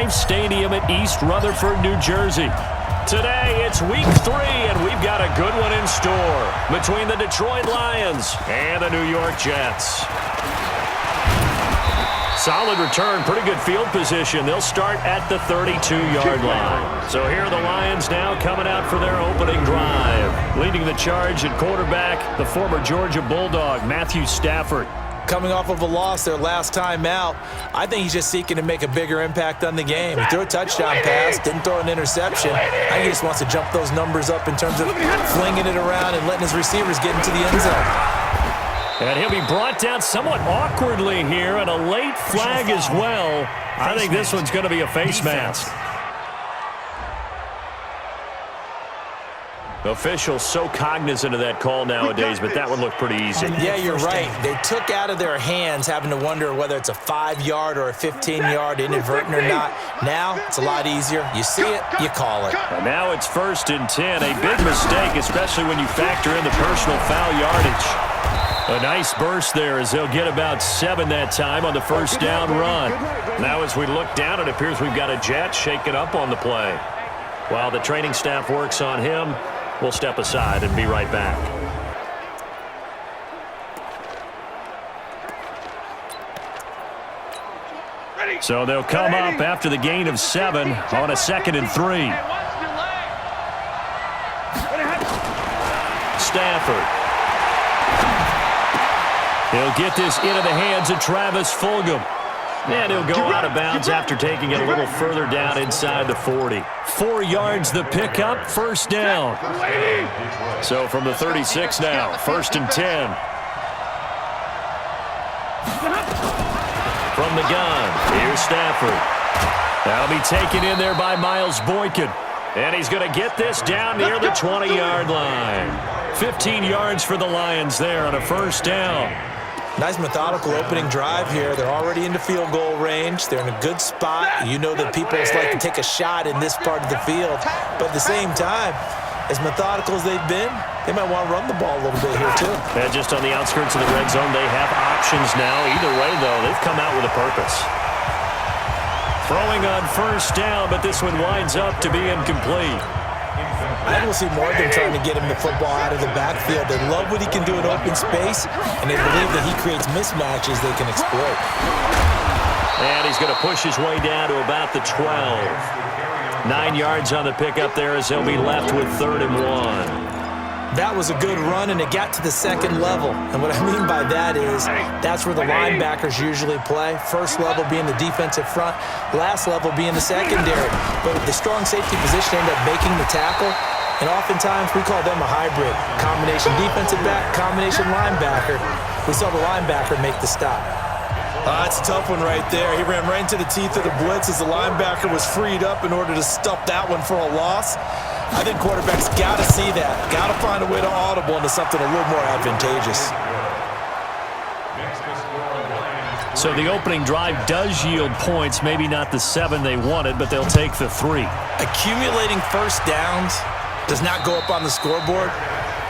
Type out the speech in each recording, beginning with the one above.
Life Stadium at East Rutherford, New Jersey. Today, it's week 3, and we've got a good one in store between the Detroit Lions and the New York Jets. Solid return, pretty good field position. They'll start at the 32-yard line. So here are the Lions now coming out for their opening drive. Leading the charge at quarterback, the former Georgia Bulldog, Matthew Stafford. Coming off of a loss their last time out, I think he's just seeking to make a bigger impact on the game. He threw a touchdown pass, didn't throw an interception. I think he just wants to jump those numbers up in terms of flinging it around and letting his receivers get into the end zone. And he'll be brought down somewhat awkwardly here, and a late flag as well. I think this one's going to be a face mask. Officials so cognizant of that call nowadays, but that one looked pretty easy. Yeah, you're right. They took out of their hands having to wonder whether it's a 5-yard or a 15-yard inadvertent or not. Now, it's a lot easier. You see it, you call it. And now it's 1st and 10. A big mistake, especially when you factor in the personal foul yardage. A nice burst there as they'll get about 7 that time on the first down run. Now as we look down, it appears we've got a Jet shaking up on the play. While the training staff works on him, we'll step aside and be right back. So they'll come up after the gain of 7 on a 2nd and 3. Stafford. He'll get this into the hands of Travis Fulgham. And he'll go out of bounds after taking it a little further down inside the 40. 4 yards the pickup, 1st down. So from the 36 now, 1st and 10. From the gun, here's Stafford. That'll be taken in there by Miles Boykin. And he's going to get this down near the 20-yard line. 15 yards for the Lions there on a 1st down. Nice methodical opening drive here. They're already into field goal range. They're in a good spot. You know that people just like to take a shot in this part of the field. But at the same time, as methodical as they've been, they might want to run the ball a little bit here too. And just on the outskirts of the red zone, they have options now. Either way, though, they've come out with a purpose. Throwing on 1st down, but this one winds up to be incomplete. I think we'll see more of them trying to get him the football out of the backfield. They love what he can do in open space, and they believe that he creates mismatches they can exploit. And he's going to push his way down to about the 12. 9 yards on the pickup there as he'll be left with 3rd and 1. That was a good run, and it got to the 2nd level. And what I mean by that is that's where the linebackers usually play. 1st level being the defensive front, last level being the secondary. But the strong safety position ended up making the tackle, and oftentimes we call them a hybrid. Combination defensive back, combination linebacker. We saw the linebacker make the stop. That's a tough one right there. He ran right into the teeth of the blitz as the linebacker was freed up in order to stuff that one for a loss. I think quarterbacks got to see that. Got to find a way to audible into something a little more advantageous. So the opening drive does yield points, maybe not the 7 they wanted, but they'll take the 3. Accumulating 1st downs does not go up on the scoreboard,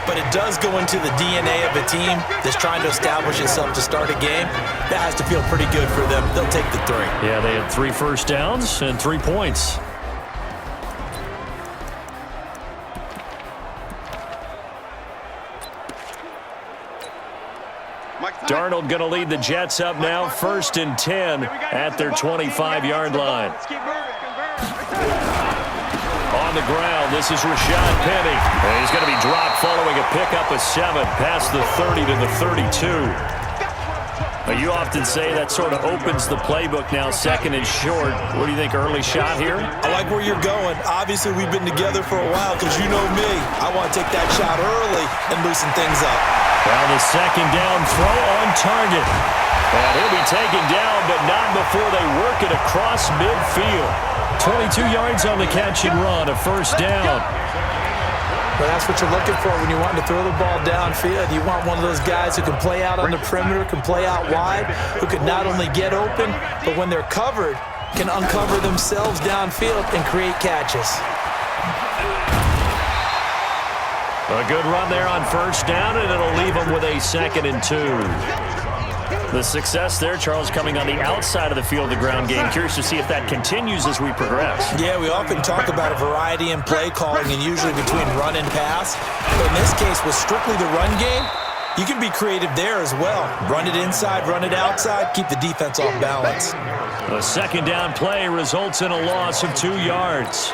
but it does go into the DNA of a team that's trying to establish itself to start a game. That has to feel pretty good for them. They'll take the 3. Yeah, they had 3 1st downs and 3 points. Darnold going to lead the Jets up now, 1st and 10 at their 25-yard line. On the ground, this is Rashad Penny. And he's going to be dropped following a pickup of 7 past the 30 to the 32. You often say that sort of opens the playbook now, 2nd and short. What do you think, early shot here? I like where you're going. Obviously, we've been together for a while because you know me. I want to take that shot early and loosen things up. Well, the 2nd down throw on target. And he'll be taken down, but not before they work it across midfield. 22 yards on the catch and run, a 1st down. But that's what you're looking for when you want to throw the ball downfield. You want one of those guys who can play out on the perimeter, can play out wide, who can not only get open, but when they're covered, can uncover themselves downfield and create catches. A good run there on 1st down, and it'll leave them with a 2nd and 2. The success there, Charles, coming on the outside of the field, the ground game. Curious to see if that continues as we progress. Yeah, we often talk about a variety in play calling and usually between run and pass. But in this case, with strictly the run game, you can be creative there as well. Run it inside, run it outside, keep the defense off balance. A second down play results in a loss of 2 yards.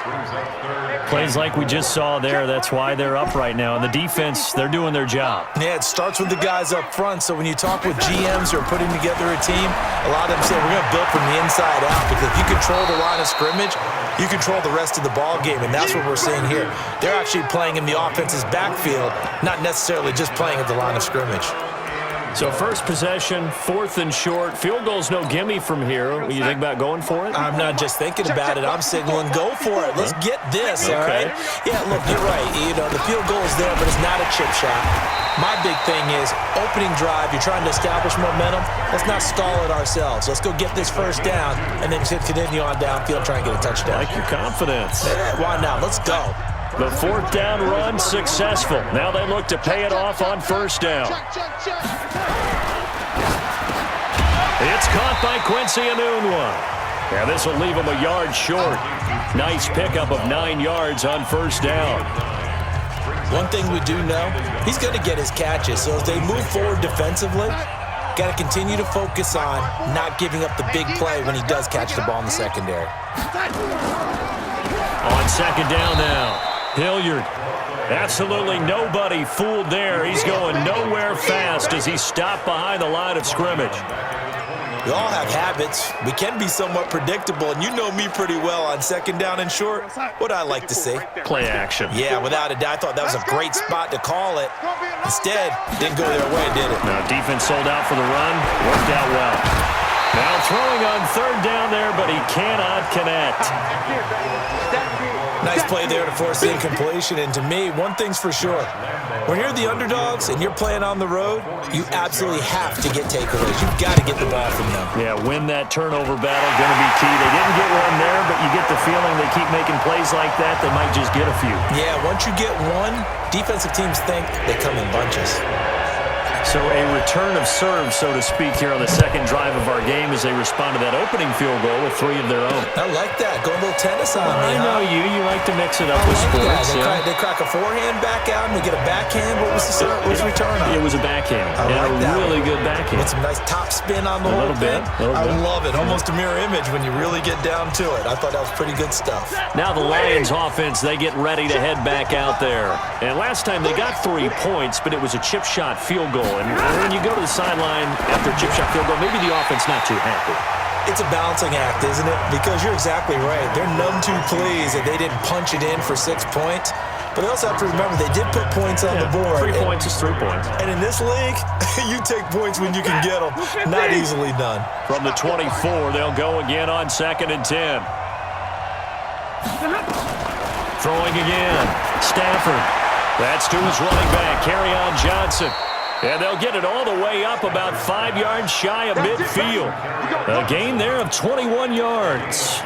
Plays like we just saw there, that's why they're up right now. And the defense, they're doing their job. Yeah, it starts with the guys up front. So when you talk with GMs who are putting together a team, a lot of them say we're going to build from the inside out, because if you control the line of scrimmage, you control the rest of the ball game, and that's what we're seeing here. They're actually playing in the offense's backfield, not necessarily just playing at the line of scrimmage. So first possession, 4th and short. Field goal's no gimme from here. You think about going for it? I'm not just thinking about it. I'm signaling, go for it. Let's get this, all right? Yeah, look, you're right. You know, the field goal is there, but it's not a chip shot. My big thing is opening drive. You're trying to establish momentum. Let's not stall it ourselves. Let's go get this first down, and then continue on downfield, try and get a touchdown. I like your confidence. Yeah, why not? Let's go. The 4th down run successful. Now they look to pay it off on first down. It's caught by Quincy Enunwa. Yeah, this will leave him a yard short. Nice pickup of 9 yards on first down. One thing we do know, he's going to get his catches. So as they move forward defensively, got to continue to focus on not giving up the big play when he does catch the ball in the secondary. On second down now. Hilliard. Absolutely nobody fooled there. He's going nowhere fast as he stopped behind the line of scrimmage. We all have habits. We can be somewhat predictable, and you know me pretty well on second down and short. What I like to see. Play action. Yeah, without a doubt. I thought that was a great spot to call it. Instead, didn't go their way, did it? No, defense sold out for the run. Worked out well. Now throwing on third down there, but he cannot connect. Nice play there to force the incompletion. And to me, one thing's for sure. When you're the underdogs and you're playing on the road, you absolutely have to get takeaways. You've got to get the ball from them. Yeah, win that turnover battle, going to be key. They didn't get one there, but you get the feeling they keep making plays like that, they might just get a few. Yeah, once you get one, defensive teams think they come in bunches. So a return of serve, so to speak, here on the second drive of our game as they respond to that opening field goal with 3 of their own. I like that. Go a little tennis on me, I know you. You like to mix it up with sports. They crack a forehand back out and we get a backhand. What was the return on? It was a backhand. I like that. Really good backhand. With some nice top spin on the whole thing. I love it. Almost a mirror image when you really get down to it. I thought that was pretty good stuff. Now the Lions offense, they get ready to head back out there. And last time they got 3 points, but it was a chip shot field goal. And when you go to the sideline after a chip shot field goal, maybe the offense not too happy. It's a balancing act, isn't it? Because you're exactly right. They're none too pleased that they didn't punch it in for 6 points. But they also have to remember they did put points on the board. 3 points is 3 points. And in this league, you take points when you can get them. Not easily done. From the 24, they'll go again on 2nd and 10. Throwing again. Stafford. That's to his running back, Kerryon Johnson. And they'll get it all the way up about 5 yards shy of midfield. A gain there of 21 yards.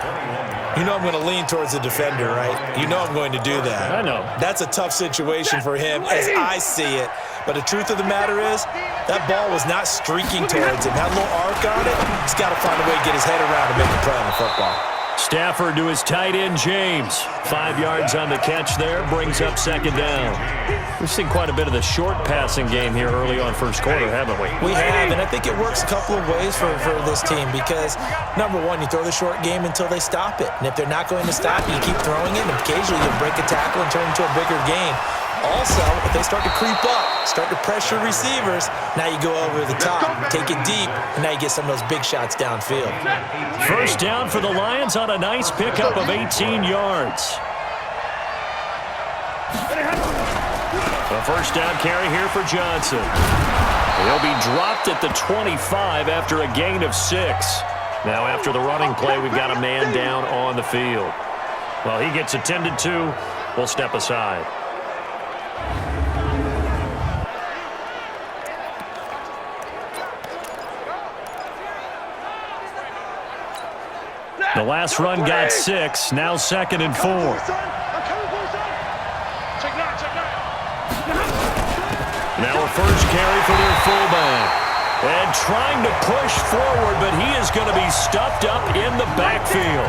You know I'm going to lean towards the defender, right? You know I'm going to do that. I know. That's a tough situation for him as I see it. But the truth of the matter is, that ball was not streaking towards him. That little arc on it, he's got to find a way to get his head around and make a play on the football. Stafford to his tight end, James. 5 yards on the catch there, brings up second down. We've seen quite a bit of the short passing game here early on first quarter, haven't we? We have, and I think it works a couple of ways for this team because, number one, you throw the short game until they stop it. And if they're not going to stop you, keep throwing it, and occasionally you'll break a tackle and turn it into a bigger gain. Also, if they start to creep up, start to pressure receivers, now you go over the top, take it deep, and now you get some of those big shots downfield. First down for the Lions on a nice pickup of 18 yards. A first down carry here for Johnson. He'll be dropped at the 25 after a gain of 6. Now after the running play, we've got a man down on the field. Well, he gets attended to. We'll step aside. The last run got 6. Now 2nd and 4. Now a first carry for their fullback. And trying to push forward, but he is going to be stuffed up in the backfield.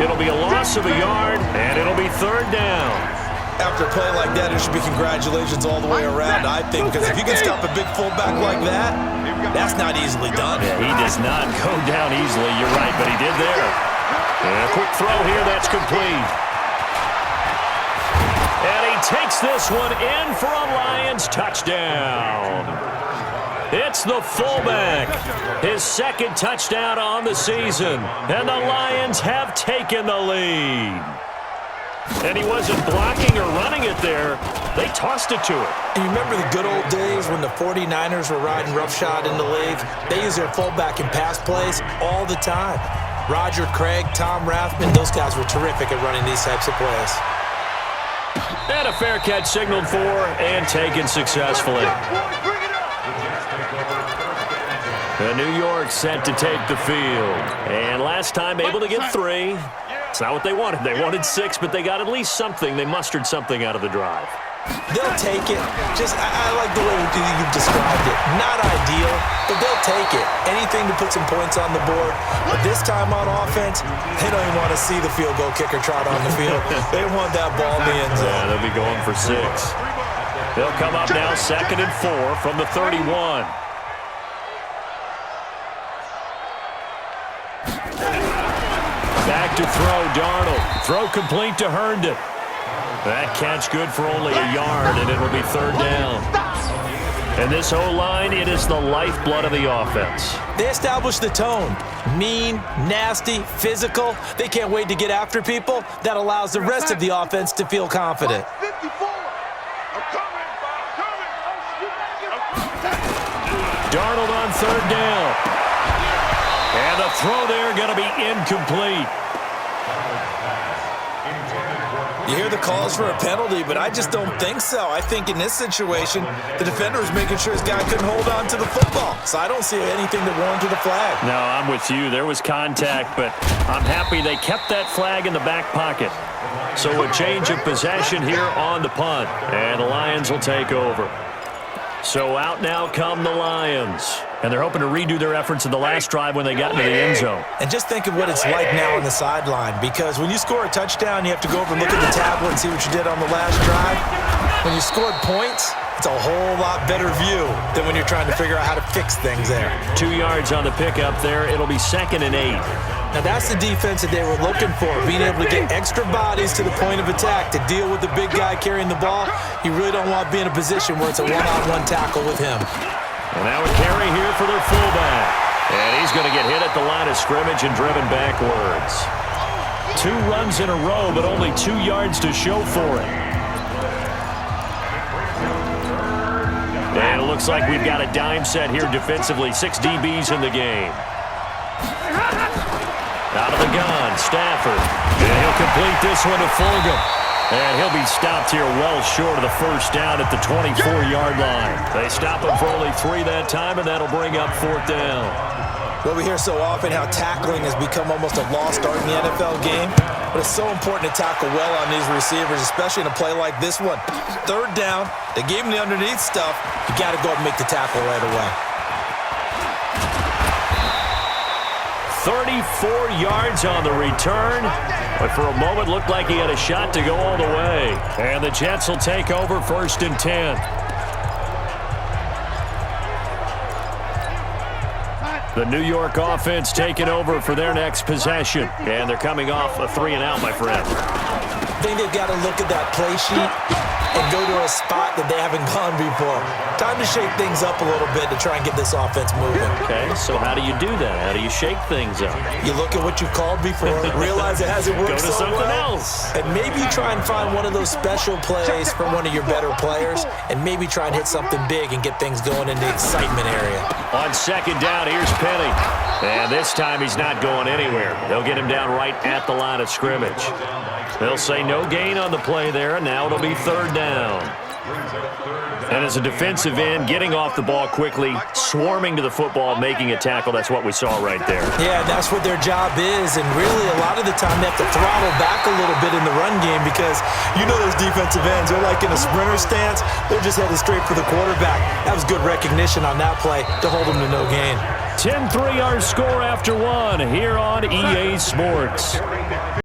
It'll be a loss of a yard, and it'll be third down. After a play like that, it should be congratulations all the way around, I think, because if you can stop a big fullback like that, that's not easily done. Yeah, he does not go down easily. You're right, but he did there. And a quick throw here, that's complete. And he takes this one in for a Lions touchdown. It's the fullback, his second touchdown on the season, and the Lions have taken the lead. And he wasn't blocking or running it there. They tossed it to him. And you remember the good old days when the 49ers were riding roughshod in the league? They used their fullback in pass plays all the time. Roger Craig, Tom Rathman, those guys were terrific at running these types of plays. And a fair catch signaled for and taken successfully. The New York set to take the field. And last time able to get 3. It's not what they wanted. They wanted 6, but they got at least something. They mustered something out of the drive. They'll take it. I like the way you've described it. Not ideal, but they'll take it. Anything to put some points on the board. But this time on offense, they don't even want to see the field goal kicker trot on the field. They want that ball in the end zone. Yeah, they'll be going for 6. They'll come up now 2nd and 4 from the 31. Back to throw, Darnold. Throw complete to Herndon. That catch good for only a yard, and it'll be third down. And this O-line, it is the lifeblood of the offense. They establish the tone. Mean, nasty, physical. They can't wait to get after people. That allows the rest of the offense to feel confident. Darnold on third down. And the throw there going to be incomplete. You hear the calls for a penalty, but I just don't think so. I think in this situation, the defender was making sure his guy couldn't hold on to the football. So I don't see anything that warranted a flag. No, I'm with you. There was contact, but I'm happy they kept that flag in the back pocket. So a change of possession here on the punt, and the Lions will take over. So out now come the Lions. And they're hoping to redo their efforts in the last drive when they got into the end zone. And just think of what it's like now on the sideline, because when you score a touchdown, you have to go over and look at the tablet and see what you did on the last drive. When you scored points, it's a whole lot better view than when you're trying to figure out how to fix things there. 2 yards on the pickup there. It'll be 2nd and 8. Now that's the defense that they were looking for, being able to get extra bodies to the point of attack to deal with the big guy carrying the ball. You really don't want to be in a position where it's a one-on-one tackle with him. And now a carry here for their fullback. And he's going to get hit at the line of scrimmage and driven backwards. 2 runs in a row, but only 2 yards to show for it. And it looks like we've got a dime set here defensively. 6 DBs in the game. Out of the gun, Stafford. And he'll complete this one to Fulgham. And he'll be stopped here well short of the first down at the 24-yard line. They stop him for only 3 that time, and that'll bring up 4th down. Well, we hear so often how tackling has become almost a lost art in the NFL game, but it's so important to tackle well on these receivers, especially in a play like this one. 3rd down, they gave him the underneath stuff. You got to go and make the tackle right away. 34 yards on the return, but for a moment looked like he had a shot to go all the way. And the Jets will take over 1st and 10. The New York offense taking over for their next possession. And they're coming off a 3-and-out, my friend. I think they've got to look at that play sheet and go to a spot that they haven't gone before. Time to shake things up a little bit to try and get this offense moving. Okay, so how do you do that? How do you shake things up? You look at what you've called before, realize it hasn't worked Go to so something well, else. and maybe try and find one of those special plays from one of your better players, and maybe try and hit something big and get things going in the excitement area. On 2nd down, here's Penny. And this time he's not going anywhere. They'll get him down right at the line of scrimmage. They'll say no gain on the play there, and now it'll be 3rd down. And as a defensive end, getting off the ball quickly, swarming to the football, making a tackle, that's what we saw right there. Yeah, that's what their job is, and really a lot of the time they have to throttle back a little bit in the run game because you know those defensive ends, they're like in a sprinter stance, they're just headed straight for the quarterback. That was good recognition on that play to hold them to no gain. 10-3 our score after one here on EA Sports.